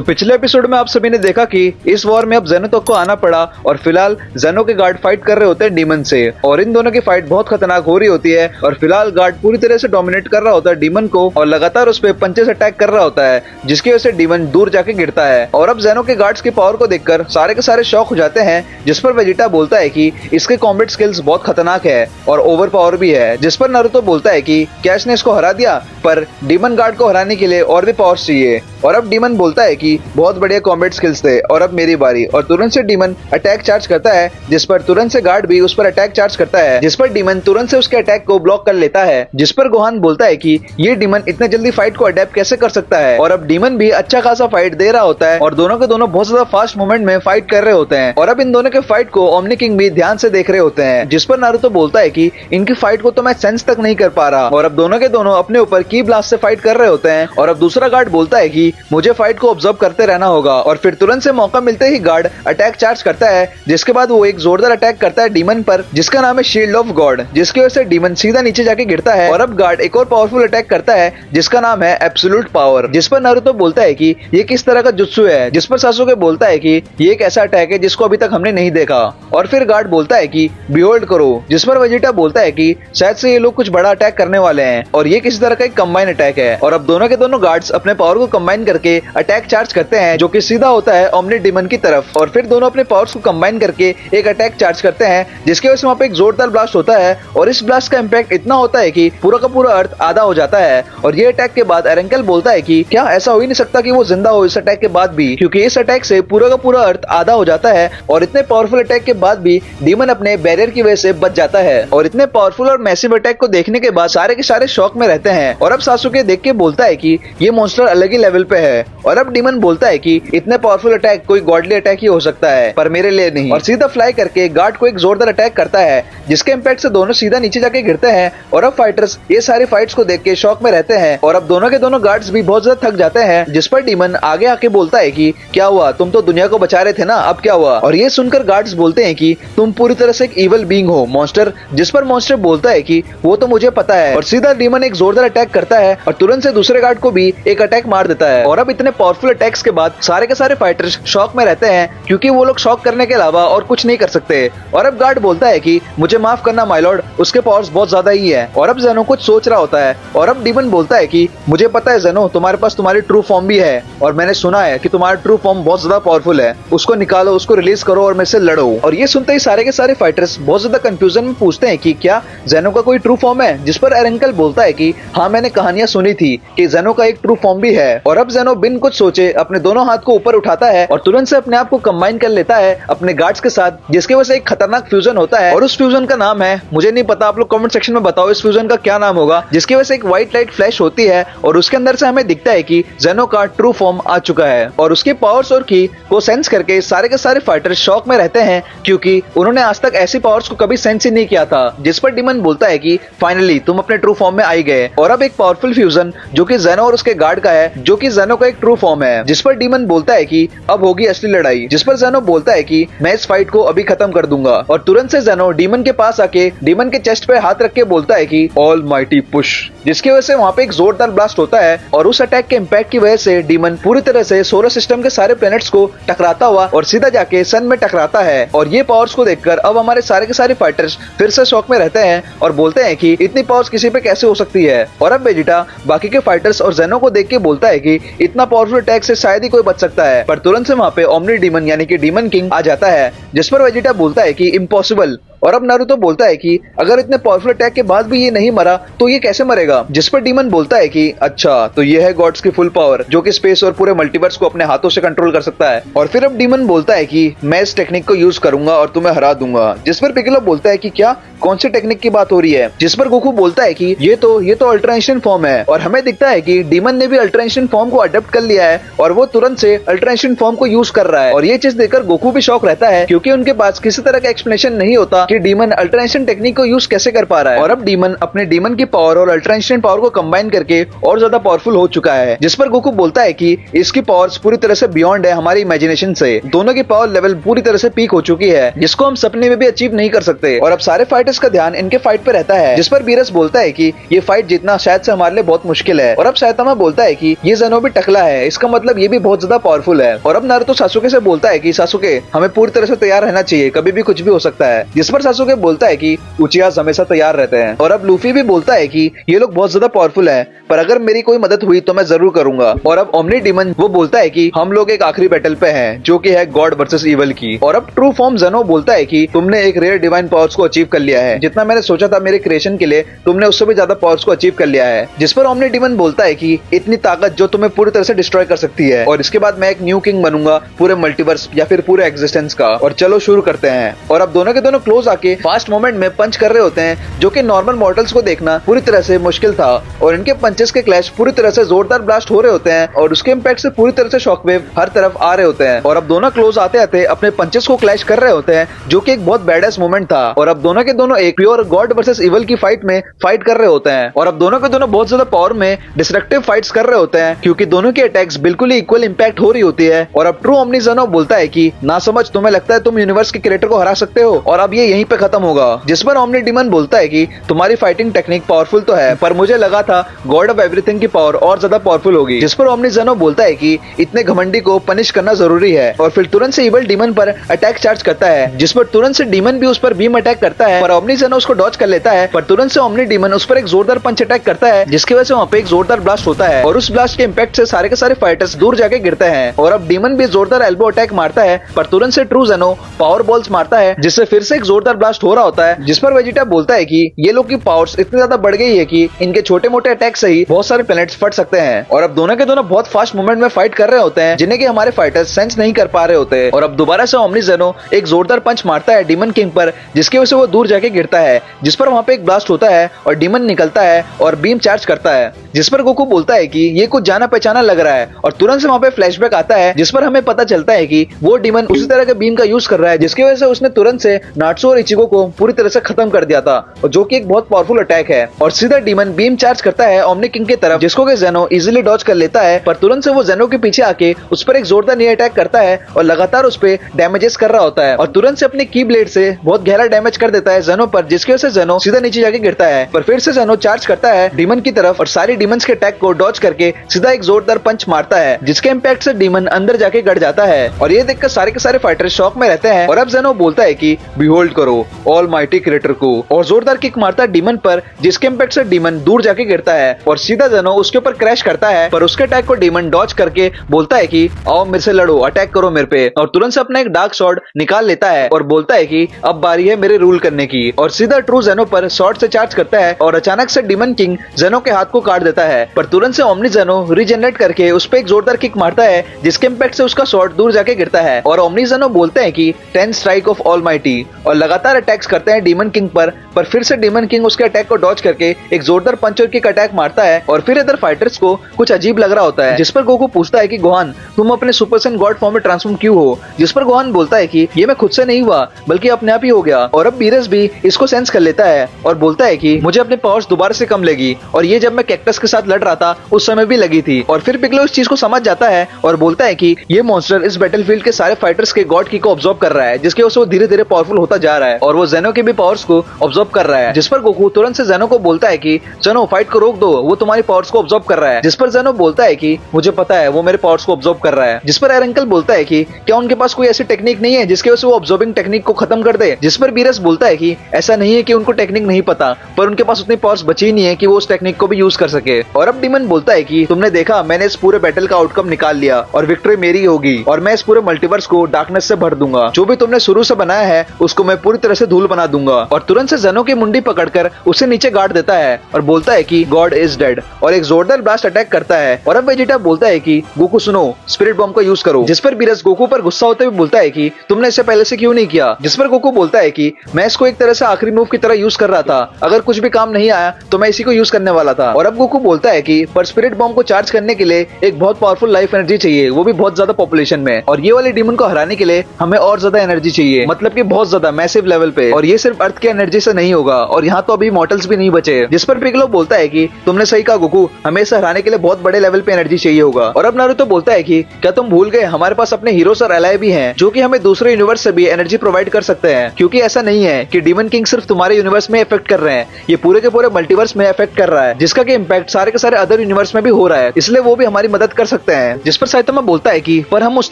पिछले एपिसोड में आप सभी ने देखा कि इस वॉर में अब जेनो तक को आना पड़ा और फिलहाल जेनो के गार्ड फाइट कर रहे होते हैं डीमन से और इन दोनों की फाइट बहुत खतरनाक हो रही होती है और फिलहाल गार्ड पूरी तरह से डोमिनेट कर रहा होता है डीमन को और लगातार उस पर पंचे से अटैक कर रहा होता है जिसकी वजह से डीमन दूर जाके गिरता है और अब जेनो के गार्ड्स की पावर को देखकर सारे के सारे शॉक हो जाते हैं जिस पर वेजिटा बोलता है कि इसके कॉम्बैट स्किल्स बहुत खतरनाक है और ओवर पावर भी है जिस पर नारुतो बोलता है कि कैश ने इसको हरा दिया पर डीमन गार्ड को हराने के लिए और भी पावर्स चाहिए और अब डीमन बोलता है कि बहुत बढ़िया कॉम्बैट स्किल्स थे और अब मेरी बारी और तुरंत से डीमन अटैक चार्ज करता है जिस पर तुरंत से गार्ड भी उस पर अटैक चार्ज करता है जिस पर डीमन तुरंत से उसके अटैक को ब्लॉक कर लेता है जिस पर गोहान बोलता है कि ये डीमन इतने जल्दी फाइट को अडेप्ट कैसे कर सकता है और अब डीमन भी अच्छा खासा फाइट दे रहा होता है और दोनों के दोनों बहुत ज्यादा फास्ट मूवमेंट में फाइट कर रहे होते हैं और अब इन दोनों के फाइट को ओमनी किंग भी ध्यान से देख रहे होते हैं जिस पर नारुतो बोलता है कि इनकी फाइट को तो मैं सेंस तक नहीं कर पा रहा और अब दोनों के दोनों अपने ऊपर की ब्लास्ट से फाइट कर रहे होते हैं और अब दूसरा गार्ड बोलता है कि मुझे फाइट को ऑब्जर्व करते रहना होगा और फिर तुरंत से मौका मिलते ही गार्ड अटैक चार्ज करता है जिसके बाद वो एक जोरदार अटैक करता है डीमन पर जिसका नाम है शील्ड ऑफ गॉड जिसकी वजह से डीमन सीधा नीचे जाके गिरता है और अब गार्ड एक और पावरफुल अटैक करता है जिसका नाम है एब्सोल्यूट पावर जिस पर नारुतो बोलता है कि ये किस तरह का जुत्सु है जिस पर सासुके बोलता है कि ये एक ऐसा अटैक है जिसको अभी तक हमने नहीं देखा और फिर गार्ड बोलता है कि बिहोल्ड करो जिस पर वेजिटा बोलता है कि शायद से ये लोग कुछ बड़ा अटैक करने वाले हैं और ये किसी तरह का एक कंबाइन अटैक है और अब दोनों के दोनों गार्ड्स अपने पावर को कंबाइन करके अटैक चार्ज करते हैं जो कि सीधा होता है ओमनी डीमन की तरफ और फिर दोनों अपने पावर्स को कंबाइन करके एक अटैक चार्ज करते हैं जिसकी वजह से वहाँ पे एक जोरदार ब्लास्ट होता है और इस ब्लास्ट का इम्पैक्ट इतना होता है कि पूरा का पूरा अर्थ आधा हो जाता है और ये अटैक के बाद एरेंकल बोलता है कि क्या ऐसा हो ही नहीं सकता कि वो जिंदा हो इस अटैक के बाद भी क्योंकि इस अटैक से पूरा का पूरा अर्थ आधा हो जाता है और इतने पावरफुल अटैक के बाद भी डीमन अपने बैरियर की वजह से बच जाता है और इतने पावरफुल और मैसिव अटैक को देखने के बाद सारे के सारे शॉक में रहते हैं और अब सासुके देख के बोलता है कि ये मॉन्स्टर अलग ही लेवल पे है और अब डीमन बोलता है कि इतने पावरफुल अटैक कोई गॉडली अटैक ही हो सकता है पर मेरे लिए नहीं और सीधा फ्लाई करके गार्ड को एक जोरदार अटैक करता है जिसके इम्पैक्ट से दोनों सीधा नीचे जाके गिरते हैं और अब फाइटर्स ये सारी फाइट्स को देख के शॉक में रहते हैं और अब दोनों के दोनों गार्ड्स भी बहुत ज्यादा थक जाते हैं जिस पर डीमन आगे आके बोलता है कि क्या हुआ तुम तो दुनिया को बचा रहे थे ना अब क्या हुआ और ये सुनकर गार्ड्स बोलते हैं कि तुम पूरी तरह से एक इविल बीइंग हो मॉन्स्टर जिस पर मॉन्स्टर बोलता है कि वो तो मुझे पता है और सीधा डीमन एक जोरदार अटैक करता है और तुरंत से दूसरे गार्ड को भी एक अटैक मार देता है और अब इतने पावरफुल अटैक्स के बाद सारे के सारे फाइटर्स शॉक में रहते हैं क्योंकि वो लोग शॉक करने के अलावा और कुछ नहीं कर सकते और अब गार्ड बोलता है कि मुझे माफ करना माय लॉर्ड उसके पावर्स बहुत ज्यादा ही है और अब जेनो कुछ सोच रहा होता है और अब डीमन बोलता है कि मुझे पता है जेनो तुम्हारे पास तुम्हारी ट्रू फॉर्म भी है और मैंने सुना है कि तुम्हारा ट्रू फॉर्म बहुत ज्यादा पावरफुल है उसको निकालो उसको रिलीज करो और मेरे से लड़ो और ये सुनते ही सारे के सारे फाइटर्स बहुत ज्यादा कंफ्यूजन में पूछते हैं कि क्या जेनो का कोई ट्रू फॉर्म है जिस पर एरेंकल बोलता है कि हाँ मैंने कहानियां सुनी थी कि जेनो का एक ट्रू फॉर्म भी है और अब जेनो बिन कुछ सोचे अपने दोनों हाथ को ऊपर उठाता है और तुरंत से अपने आप को कंबाइन कर लेता है अपने गार्ड्स के साथ जिसकी वजह से एक खतरनाक फ्यूजन होता है और उस फ्यूजन का नाम है मुझे नहीं पता आप लोग कमेंट सेक्शन में बताओ इस फ्यूजन का क्या नाम होगा जिसकी वजह से एक व्हाइट लाइट फ्लैश होती है और उसके अंदर से हमें दिखता है कि जेनो का ट्रू फॉर्म आ चुका है और उसकी पावर्स और की को सेंस करके सारे के सारे फाइटर्स शॉक में रहते हैं क्योंकि उन्होंने आज तक ऐसी पावर्स को कभी सेंस ही नहीं किया था जिस पर डीमन बोलता है कि फाइनली तुम अपने ट्रू फॉर्म में आई गए और अब एक पावरफुल फ्यूजन जो कि जेनो और उसके गार्ड का है जो कि जेनो का एक ट्रू फॉर्म है जिस पर डीमन बोलता है कि अब होगी असली लड़ाई जिस पर जेनो बोलता है कि मैं इस फाइट को अभी खत्म कर दूंगा और तुरंत से जेनो डीमन के पास आके डीमन के चेस्ट पे हाथ रख के बोलता है कि ऑल माइटी पुश जिसकी वजह से वहाँ पे एक जोरदार ब्लास्ट होता है और उस अटैक के इम्पैक्ट की वजह से डीमन पूरी तरह से सोलर सिस्टम के सारे प्लैनेट्स को टकराता हुआ और सीधा जाके सन में टकराता है और ये पावर्स को देखकर अब हमारे सारे के सारे फाइटर्स फिर से शॉक में रहते हैं और बोलते हैं कि इतनी पावर्स किसी पे कैसे हो सकती है और अब वेजिटा बाकी के फाइटर्स और जेनो को देख के बोलता है कि इतना पावरफुल अटैक से शायद ही कोई बच सकता है पर तुरंत से वहाँ पे ओमनी डीमन यानी कि डीमन किंग आ जाता है जिस पर वेजिटा बोलता है कि इम्पॉसिबल और अब नारुतो बोलता है कि अगर इतने पावरफुल अटैक के बाद भी ये नहीं मरा तो ये कैसे मरेगा जिस पर डीमन बोलता है कि अच्छा तो ये है गॉड्स की फुल पावर जो कि स्पेस और पूरे मल्टीवर्स को अपने हाथों से कंट्रोल कर सकता है और फिर अब डीमन बोलता है कि मैं इस टेक्निक को यूज करूंगा और तुम्हें हरा दूंगा जिस पर पिग्गलो बोलता है कि क्या कौन सी टेक्निक की बात हो रही है जिस पर गोकू बोलता है कि ये तो अल्टरनेशन फॉर्म है और हमें दिखता है कि डीमन ने भी अल्टरनेशन फॉर्म को अडॉप्ट कर लिया है और वो तुरंत से अल्टरनेशन फॉर्म को यूज कर रहा है और ये चीज देखकर गोकू भी शॉक रहता है क्योंकि उनके पास किसी तरह का एक्सप्लेनेशन नहीं होता कि डीमन अल्ट्रा इंस्टेंट टेक्निक को यूज कैसे कर पा रहा है। और अब डीमन अपने डीमन की पावर और अल्ट्रा इंस्टेंट पावर को कंबाइन करके और ज्यादा पावरफुल हो चुका है, जिस पर गोकू बोलता है कि इसकी पावर्स पूरी तरह से बियॉन्ड है हमारी इमेजिनेशन से। दोनों की पावर लेवल पूरी तरह से पीक हो चुकी है, जिसको हम सपने में भी अचीव नहीं कर सकते। और अब सारे फाइटर्स का ध्यान इनके फाइट पे रहता है, जिस पर बीरस बोलता है कि ये फाइट जीतना शायद से हमारे लिए बहुत मुश्किल है। और अब साइतामा बोलता है कि ये ज़ेनो भी टकला है, इसका मतलब ये भी बहुत ज्यादा पावरफुल है। और अब नारुतो सासुके से बोलता है कि सासुके हमें पूरी तरह से तैयार रहना चाहिए, कभी भी कुछ भी हो सकता है। जिस पर सासुके बोलता है कि उचियास हमेशा तैयार रहते हैं। और अब लूफी भी बोलता है कि ये लोग बहुत ज्यादा पावरफुल है, पर अगर मेरी कोई मदद हुई तो मैं जरूर करूंगा। और अब ओमनी डीमन वो बोलता है कि हम लोग एक आखिरी बैटल पे हैं, जो कि है गॉड वर्सेस इवल की। और अब ट्रू फॉर्म ज़ेनो बोलता है कि तुमने एक रेयर डिवाइन पावर्स को अचीव कर लिया है, जितना मैंने सोचा था मेरे क्रिएशन के लिए तुमने उससे भी ज्यादा पावर्स को अचीव कर लिया है। जिस पर ओमनी डीमन बोलता है कि इतनी ताकत जो तुम्हें पूरी तरह से डिस्ट्रॉय कर सकती है, और इसके बाद मैं एक न्यू किंग बनूंगा पूरे मल्टीवर्स या फिर पूरे एग्जिस्टेंस का। और चलो शुरू करते हैं। और अब दोनों के दोनों क्लोज आके फास्ट मोमेंट में पंच कर रहे होते हैं, जो कि नॉर्मल मॉडल्स को देखना पूरी तरह से मुश्किल था। और इनके पंचेस के क्लैश पूरी तरह से जोरदार ब्लास्ट हो रहे होते हैं, और उसके इम्पैक्ट से पूरी तरह से शॉकवेव हर तरफ आ रहे होते हैं। और अब दोनों क्लोज आते आते अपने पंचेस को क्लैश कर रहे होते हैं, जो कि एक बहुत बैडेस्ट मोमेंट था। और अब दोनों के दोनों एक प्योर गॉड वर्सेस इवल की फाइट में फाइट कर रहे होते हैं। और अब दोनों के दोनों बहुत ज्यादा पावर में डिस्ट्रक्टिव फाइट्स कर रहे होते हैं, क्योंकि दोनों की अटैक्स बिल्कुल ही इक्वल इंपैक्ट हो रही होती है। और अब ट्रू ओमनी ज़ेनो बोलता है कि ना समझ, तुम्हें लगता है तुम यूनिवर्स के क्रिएटर को हरा सकते हो, और अब ये यहीं पे खत्म होगा। जिस पर ओमनी डीमन बोलता है कि तुम्हारी फाइटिंग टेक्निक पावरफुल तो है, पर मुझे लगा था गॉड ऑफ एवरीथिंग की पावर और ज्यादा पावरफुल होगी। जिस पर ओमनी ज़ेनो बोलता है कि इतने घमंडी को पनिश करना जरूरी है। और फिर तुरंत से इवल डीमन पर अटैक चार्ज करता है, जिस पर तुरंत से डीमन भी उस पर बीम अटैक करता है, पर ओमनी ज़ेनो उसको डॉज कर लेता है। पर तुरंत से ओमनी डीमन उस पर एक जोरदार पंच अटैक करता है, जिसकी वजह से वहाँ पे एक जोरदार ब्लास्ट होता है, और उस ब्लास्ट के इम्पैक्ट से सारे के सारे फाइटर्स दूर जाके गिरते हैं। और अब डीमन भी जोरदार एल्बो अटैक मारता है, पर तुरंत से ट्रू ज़ेनो पावर बॉल्स मारता है, जिससे फिर से एक जोरदार ब्लास्ट हो रहा होता है। जिस पर वेजिटा बोलता है कि ये लोग की पावर्स इतनी ज्यादा बढ़ गई है कि इनके छोटे मोटे अटैक से ही बहुत सारे प्लैनेट्स फट सकते हैं। और अब दोनों के दोनों बहुत फास्ट मूवमेंट में फाइट कर रहे होते हैं, जिन्हें कि हमारे फाइटर्स सेंस नहीं कर पा रहे होते। और अब दोबारा से ओमनी ज़ेनो एक जोरदार पंच मारता है डीमन किंग पर, जिसकी वजह से वो दूर जाके गिरता है, जिस पर वहाँ पे एक ब्लास्ट होता है और डीमन निकलता है और बीम चार्ज करता है। जिस पर गोकू बोलता है कि ये कुछ जाना पहचाना लग रहा है, और तुरंत से वहाँ पे फ्लैशबैक आता है, जिस पर हमें पता चलता है कि वो डीमन उसी तरह के बीम का यूज कर रहा है, जिसकी वजह से उसने तुरंत से नाट्सो और इचिगो को पूरी तरह से खत्म कर दिया था, और जो कि एक बहुत पावरफुल अटैक है। और सीधा डीमन बीम चार्ज करता है ओमनी किंग की तरफ, जिसको कि ज़ेनो इजीली डॉज कर लेता है, पर तुरंत से वो ज़ेनो के पीछे आके उस पर एक जोरदार नी अटैक करता है और लगातार उस पे डैमेजेस कर रहा होता है, और तुरंत से अपने की ब्लेड से बहुत गहरा डैमेज कर देता है ज़ेनो पर, जिसकी वजह से ज़ेनो सीधा नीचे जाके गिरता है। पर फिर से ज़ेनो चार्ज करता है डीमन की तरफ, और सारी डीमंस के अटैक को डॉज करके सीधा एक जोरदार पंच मारता है, जिसके इम्पैक्ट से डीमन अंदर जाके गड़ जाता है। और ये देखकर सारे के सारे फाइटर शॉक में रहते हैं। और अब ज़ेनो बोलता है कि बिहोल्ड करो ऑल माइटी क्रिएटर को, और जोरदार किक मारता है डीमन पर, जिसके इम्पैक्ट से डीमन दूर जाके गिरता है, और सीधा ज़ेनो उसके ऊपर क्रैश करता है। पर उसके अटैक को डीमन डॉज करके बोलता है कि आओ मेरे से लड़ो, अटैक करो मेरे पे, और तुरंत से अपना एक डार्क स्वॉर्ड निकाल लेता है और बोलता है कि अब बारी है मेरे रूल करने की। और सीधा ट्रू ज़ेनो पर स्वॉर्ड से चार्ज करता है, और अचानक से डीमन किंग ज़ेनो के हाथ को काट देता है। पर तुरंत से ओमनी ज़ेनो रीजनरेट करके उस पे एक जोरदार किक मारता है, जिसके इम्पैक्ट से उसका स्वॉर्ड दूर जाके गिरता है। और ओमनी ज़ेनो बोलते हैं कि 10 स्ट्राइक ऑफ ऑलमाइटी, और लगातार अटैक्स करते हैं डीमन किंग पर फिर से डीमन किंग उसके अटैक को डॉज करके एक जोरदार पंच और किक अटैक मारता है। और फिर इधर फाइटर्स को कुछ अजीब लग रहा होता है, जिस पर गोकू पूछता है कि गोहान तुम अपने सुपर सैयन गॉड फॉर्म में ट्रांसफॉर्म क्यों हो? जिस पर गोहान बोलता है कि ये मैं खुद से नहीं हुआ, बल्कि अपने आप ही हो गया। और अब बीरस भी इसको सेंस कर लेता है और बोलता है कि मुझे अपने पावर्स दोबारा से कम लगी, और ये जब मैं कैक्टस के साथ लड़ रहा था उस समय भी लगी थी। और फिर पिगलो इस चीज को समझ जाता है और बोलता है कि ये मॉन्स्टर इस बैटलफील्ड के सारे फाइटर्स के गॉड की को ऑब्जर्व कर रहा है, जिसकी वजह से वो धीरे धीरे पावरफुल होता जा रहा है, और वो ज़ेनो के भी पावर्स को ऑब्जर्व कर रहा है। जिस पर गोकू तुरंत से ज़ेनो को बोलता है कि ज़ेनो फाइट को रोक दो, वो तुम्हारी पावर्स को ऑब्जर्व कर रहा है। जिस पर ज़ेनो बोलता है कि मुझे पता है वो मेरे पावर्स को ऑब्जर्व कर रहा है। जिस पर एरंकल बोलता है कि क्या उनके पास कोई ऐसी टेक्निक नहीं है जिसकी वजह से वो ऑब्जर्विंग टेक्निक को खत्म कर दे? जिस पर बीरस बोलता है कि ऐसा नहीं है कि उनको टेक्निक नहीं पता, पर उनके पास उतनी पावर्स बची ही नहीं है कि वो उस टेक्निक को भी यूज कर सके। और अब डीमन बोलता है कि तुमने देखा, मैंने इस पूरे बैटल का आउटकम निकाल लिया और विक्ट्री मेरी होगी, और मैं इस पूरे मल्टीवर्स को डार्कनेस से भर दूंगा। जो भी तुमने शुरू से बनाया है उसको मैं पूरी तरह से धूल बना दूंगा। और तुरंत से ज़ेनो की मुंडी पकड़कर उसे नीचे गाड़ देता है और बोलता है कि गॉड इज डेड, और एक जोरदार ब्लास्ट अटैक करता है। और अब वेजिटा बोलता है कि गोकू सुनो, स्पिरिट बॉम्ब का यूज करो। जिस पर बीरस गोकू पर गुस्सा होते हुए बोलता है कि तुमने इसे पहले से क्यों नहीं किया? जिस पर गोकू बोलता है कि मैं इसको एक तरह से आखिरी मूव की तरह यूज कर रहा था, अगर कुछ भी काम नहीं आया तो मैं इसी को यूज करने वाला था। और अब गोकू बोलता है कि पर स्पिरिट बॉम्ब को चार्ज करने के लिए एक बहुत पावरफुल लाइफ एनर्जी चाहिए, वो भी बहुत ज्यादा पॉपुलेशन में, और ये वाले डीमन को हराने के लिए हमें और ज्यादा एनर्जी चाहिए, मतलब कि बहुत ज्यादा मैसिव मैसिव लेवल पे, और ये सिर्फ अर्थ की एनर्जी से नहीं होगा, और यहाँ तो अभी मॉर्टल्स भी नहीं बचे। जिस पर पिगलो बोलता है कि तुमने सही कहा गोकू, हमें इसे हराने के लिए बहुत बड़े लेवल पे एनर्जी चाहिए होगा। और अब नारुतो बोलता है कि क्या तुम भूल गए हमारे पास अपने हीरोज और एलाय भी हैं जो कि हमें दूसरे यूनिवर्स से भी एनर्जी प्रोवाइड कर सकते हैं, क्योंकि ऐसा नहीं है कि डीमन किंग सिर्फ तुम्हारे यूनिवर्स में इफेक्ट कर रहे हैं, ये पूरे के पूरे मल्टीवर्स में इफेक्ट कर रहा है, जिसका कि इम्पैक्ट सारे के सारे अदर यूनिवर्स में भी हो रहा है, इसलिए वो भी हमारी मदद कर सकते हैं। जिस पर साइतामा बोलता है कि पर हम उस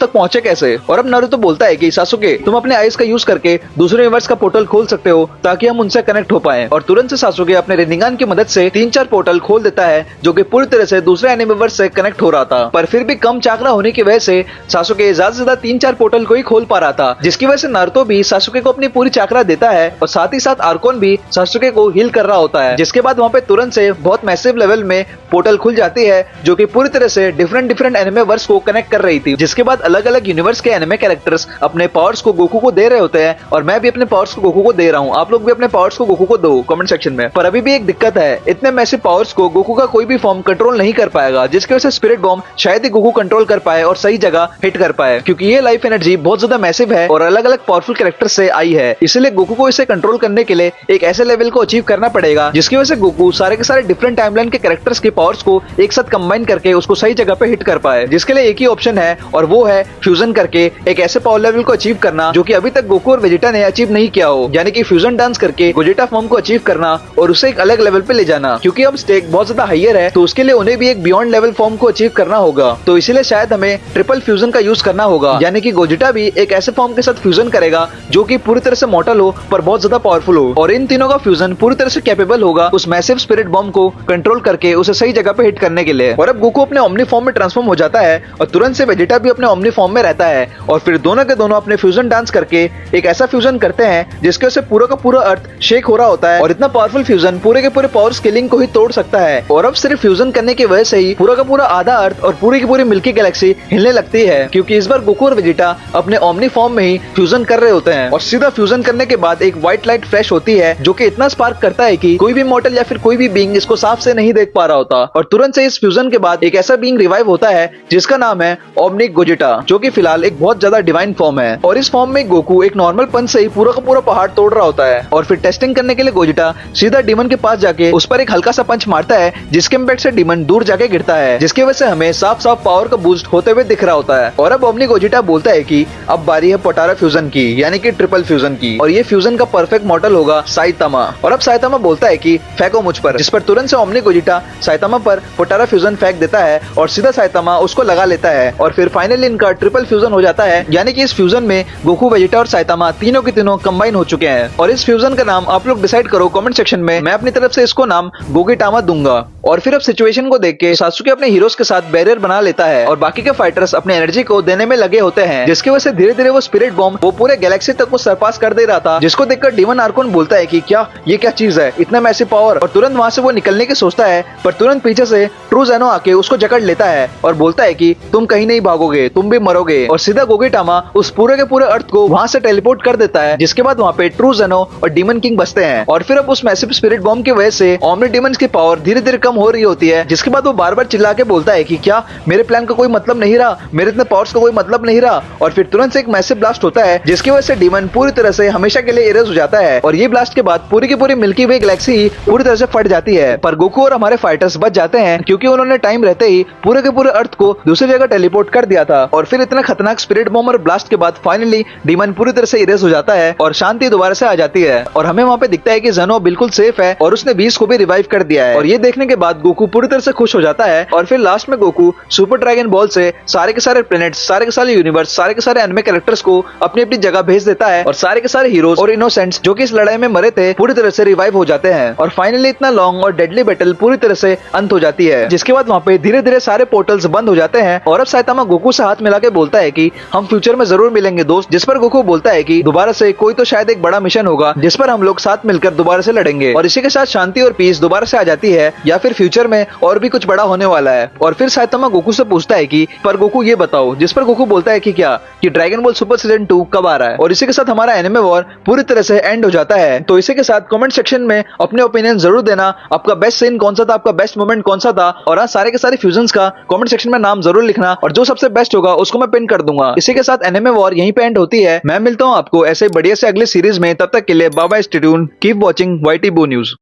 तक पहुंचे कैसे। और अब नारुतो बोलता है कि सासुके तुम अपने आइज का यूज करके दूसरे यूनिवर्स का पोर्टल खोल सकते हो ताकि हम उनसे कनेक्ट हो पाए। और तुरंत से सासुके अपने रिनिंगान की मदद से 3-4 पोर्टल खोल देता है जो कि पूरी तरह से दूसरे एनिमेवर्स से कनेक्ट हो रहा था, पर फिर भी कम चाकरा होने की वजह से सासुके ज्यादा से ज्यादा 3-4 पोर्टल को ही खोल पा रहा था, जिसकी वजह से नारुतो भी सासुके को अपनी पूरी चाकरा देता है और साथ ही साथ आर्कोन भी सासुके को हील कर रहा होता है। जिसके बाद वहाँ पे तुरंत से बहुत मैसिव लेवल में पोर्टल खुल जाती है जो कि पूरी तरह से डिफरेंट एनिमे वर्स को कनेक्ट कर रही थी, जिसके बाद अलग अलग यूनिवर्स के एनिमे कैरेक्टर्स अपने पावर्स को गोकू को दे रहे होते हैं, और मैं भी अपने पावर्स को गोकू को दे रहा हूँ। आप लोग भी अपने पावर्स को गोकू को दो कमेंट सेक्शन में। पर अभी भी एक दिक्कत है, इतने मैसिव पावर्स को गोकू का कोई भी फॉर्म कंट्रोल नहीं कर पाएगा, जिसकी वजह से स्पिरिट बॉम्ब शायद ही गोकू कंट्रोल कर पाए और सही जगह हिट कर पाए, क्योंकि ये लाइफ एनर्जी बहुत ज्यादा मैसिव है और अलग अलग पावरफुल कैरेक्टर से आई है। इसलिए गोकू को इसे कंट्रोल करने के लिए एक ऐसे लेवल को अचीव करना पड़ेगा जिसकी वजह से गोकू सारे के सारे डिफरेंट टाइमलाइन के कैरेक्टर्स के पावर्स को एक साथ कंबाइन करके उसको सही जगह पे हिट कर पाए, जिसके लिए एक ही ऑप्शन है और वो है फ्यूजन करके एक ऐसे पावर लेवल को अचीव करना जो कि अभी तक गोकू और वेजिटा ने अचीव नहीं किया हो, यानी कि फ्यूजन डांस करके गोजेटा फॉर्म को अचीव करना और उसे एक अलग लेवल पे ले जाना। क्योंकि अब स्टेक बहुत ज्यादा हाइयर है तो उसके लिए उन्हें भी एक बियॉन्ड लेवल फॉर्म को अचीव करना होगा, तो इसीलिए शायद हमें ट्रिपल फ्यूजन का यूज करना होगा, यानी कि गोजेटा भी एक ऐसे फॉर्म के साथ फ्यूजन करेगा जो कि पूरी तरह से मॉर्टल हो पर बहुत ज्यादा पावरफुल हो, और इन तीनों का फ्यूजन पूरी तरह से कैपेबल होगा उस मैसिव स्पिरिट बॉम्ब को कंट्रोल करके उसे सही जगह पे हिट करने के लिए। और अब गोकू अपने ओमनी फॉर्म में ट्रांसफॉर्म हो जाता है और तुरंत से वेजिटा भी अपने ओमनी फॉर्म में रहता है, और फिर दोनों के दोनों अपने फ्यूजन डांस करके एक ऐसा फ्यूजन करते हैं जिसके वजह से पूरा का पूरा अर्थ शेक हो रहा होता है, और इतना पावरफुल फ्यूजन पूरे के पूरे पावर स्केलिंग को ही तोड़ सकता है। और अब सिर्फ फ्यूजन करने की वजह से ही पूरा का पूरा आधा अर्थ और पूरी की पूरी मिल्की गैलेक्सी हिलने लगती है, क्योंकि इस बार गोकू और वेजिटा अपने ओमनी फॉर्म में ही फ्यूजन कर रहे होते हैं, और सीधा फ्यूजन करने के बाद एक व्हाइट लाइट फ्लैश होती है जो कि इतना स्पार्क करता है कि कोई भी मॉर्टल या फिर कोई भी बीइंग इसको साफ से नहीं देख पा रहा होता। और तुरंत से इस फ्यूजन के बाद एक ऐसा बीइंग रिवाइव होता है जिसका नाम है ओमनिक गोजेटा, जो कि फिलहाल एक बहुत ज्यादा डिवाइन फॉर्म है। और इस फॉर्म में गोकू एक नॉर्मल पंच से ही पूरा का पूरा पहाड़ तोड़ रहा होता है, और फिर टेस्टिंग करने के लिए गोजेटा सीधा डीमन के पास जाके उस पर एक हल्का सा पंच मारता है जिसके इम्पैक्ट से डीमन दूर जाके गिरता है, जिसकी वजह से हमें साफ साफ पावर का बूस्ट होते हुए दिख रहा होता है। और अब ओमनिक गोजेटा बोलता है कि अब बारी है पोटारा फ्यूजन की, यानी कि ट्रिपल फ्यूजन की, और ये फ्यूजन का परफेक्ट मॉडल होगा साइतामा। और अब साइतामा बोलता है कि फेंको मुझ पर, जिस पर तुरंत से ओमनिक गोजेटा साइतामा पर पोटारा फ्यूजन फेंक देता है और सीधा साइतामा उसको लगा लेता है, और फिर फाइनली इनका ट्रिपल फ्यूजन हो जाता है, यानी कि इस फ्यूजन में गोकू, वेजिटा और साइतामा तीनों के तीनों कंबाइन हो चुके हैं। और इस फ्यूजन का नाम आप लोग डिसाइड करो कमेंट सेक्शन में, मैं अपनी तरफ से इसको नाम गोगेटामा दूंगा। और फिर अब सिचुएशन को देख के सासुके अपने हीरोज के साथ बैरियर बना लेता है और बाकी के फाइटर्स अपने एनर्जी को देने में लगे होते हैं, जिसकी वजह से धीरे धीरे वो स्पिरिट बॉम्ब वो पूरे गैलेक्सी तक को सरपास कर दे रहा था, जिसको देखकर डीमन आर्कोन बोलता है कि क्या ये क्या चीज है, इतना मैसिव पावर, और तुरंत वहां से वो निकलने की सोचता है, पर तुरंत पीछे से ट्रू ज़ेनो आके उसको जकड़ लेता है और बोलता है कि तुम कहीं नहीं भागोगे, तुम भी मरोगे, और सीधा गोगेटामा उस पूरे के पूरे अर्थ को वहां से टेलीपोर्ट कर देता है, जिसके बाद वहां पे ट्रू ज़ेनो और डीमन किंग बचते हैं। और फिर अब उस मैसिव स्पिरिट बॉम्ब की वजह से ओमनी डीमंस की पावर धीरे धीरे कम हो रही होती है, जिसके बाद वो बार बार चिल्ला के बोलता है कि क्या मेरे प्लान का कोई मतलब नहीं रहा, मेरे इतने पावर्स का कोई मतलब नहीं रहा। और फिर तुरंत से एक मैसिव ब्लास्ट होता है जिसकी वजह से डीमन पूरी तरह से हमेशा के लिए इरेज हो जाता है, और ये ब्लास्ट के बाद पूरी की पूरी मिल्की वे गैलेक्सी पूरी तरह से फट जाती है। पर गोकू और हमारे फाइटर्स बच जाते हैं क्योंकि उन्होंने टाइम रहते ही पूरे के पूरे अर्थ को दूसरी जगह टेलीपोर्ट कर दिया था। और फिर इतना खतरनाक स्पिरिट बॉम्ब और ब्लास्ट के बाद फाइनली डीमन पूरी तरह से इरेज हो जाता है और शांति दोबारा से आ जाती है, और हमें वहाँ पे दिखता है कि ज़ेनो बिल्कुल सेफ है और उसने बीस को भी रिवाइव कर दिया है। और ये देखने के बाद गोकू पूरी तरह से खुश हो जाता है, और फिर लास्ट में गोकू सुपर ड्रैगन बॉल से सारे के सारे प्लैनेट्स, सारे के सारे यूनिवर्स, सारे के सारे एनिमे कैरेक्टर्स को अपनी अपनी जगह भेज देता है, और सारे के सारे हीरोज और इनोसेंट्स जो कि इस लड़ाई में मरे थे पूरी तरह से रिवाइव हो जाते हैं, और फाइनली इतना लॉन्ग और डेडली बैटल पूरी तरह से अंत हो जाती है, जिसके बाद वहाँ पे धीरे धीरे सारे पोर्टल्स बंद हो जाते हैं। और अब साइतामा गोकू से हाथ मिला के बोलता है कि हम फ्यूचर में जरूर मिलेंगे दोस्त, जिस पर गोकू बोलता है कि दोबारा से कोई तो शायद एक बड़ा मिशन होगा जिस पर हम लोग साथ मिलकर दोबारा से लड़ेंगे, और इसी के साथ शांति और पीस दोबारा से आ जाती है, या फिर फ्यूचर में और भी कुछ बड़ा होने वाला है। और फिर साइतामा गोकू से पूछता है कि पर गोकू ये बताओ, जिस पर गोकू बोलता है कि क्या कि ड्रैगन बॉल सुपर सीजन 2 कब आ रहा है। और इसी के साथ हमारा एनिमे वॉर पूरी तरह से एंड हो जाता है। तो इसी के साथ कमेंट सेक्शन में अपने ओपिनियन जरूर देना, आपका बेस्ट सीन कौन सा था, आपका बेस्ट मोमेंट कौन सा था, और हाँ, सारे के सारे फ्यूजन्स का कमेंट सेक्शन में नाम जरूर लिखना और जो सबसे बेस्ट होगा उसको मैं पिन कर दूंगा। इसी के साथ एनिमे वॉर यहीं पे एंड होती है। मैं मिलता हूँ आपको ऐसे बढ़िया से अगले सीरीज में, तब तक के लिए bye bye, stay tuned, keep watching YT Boo News।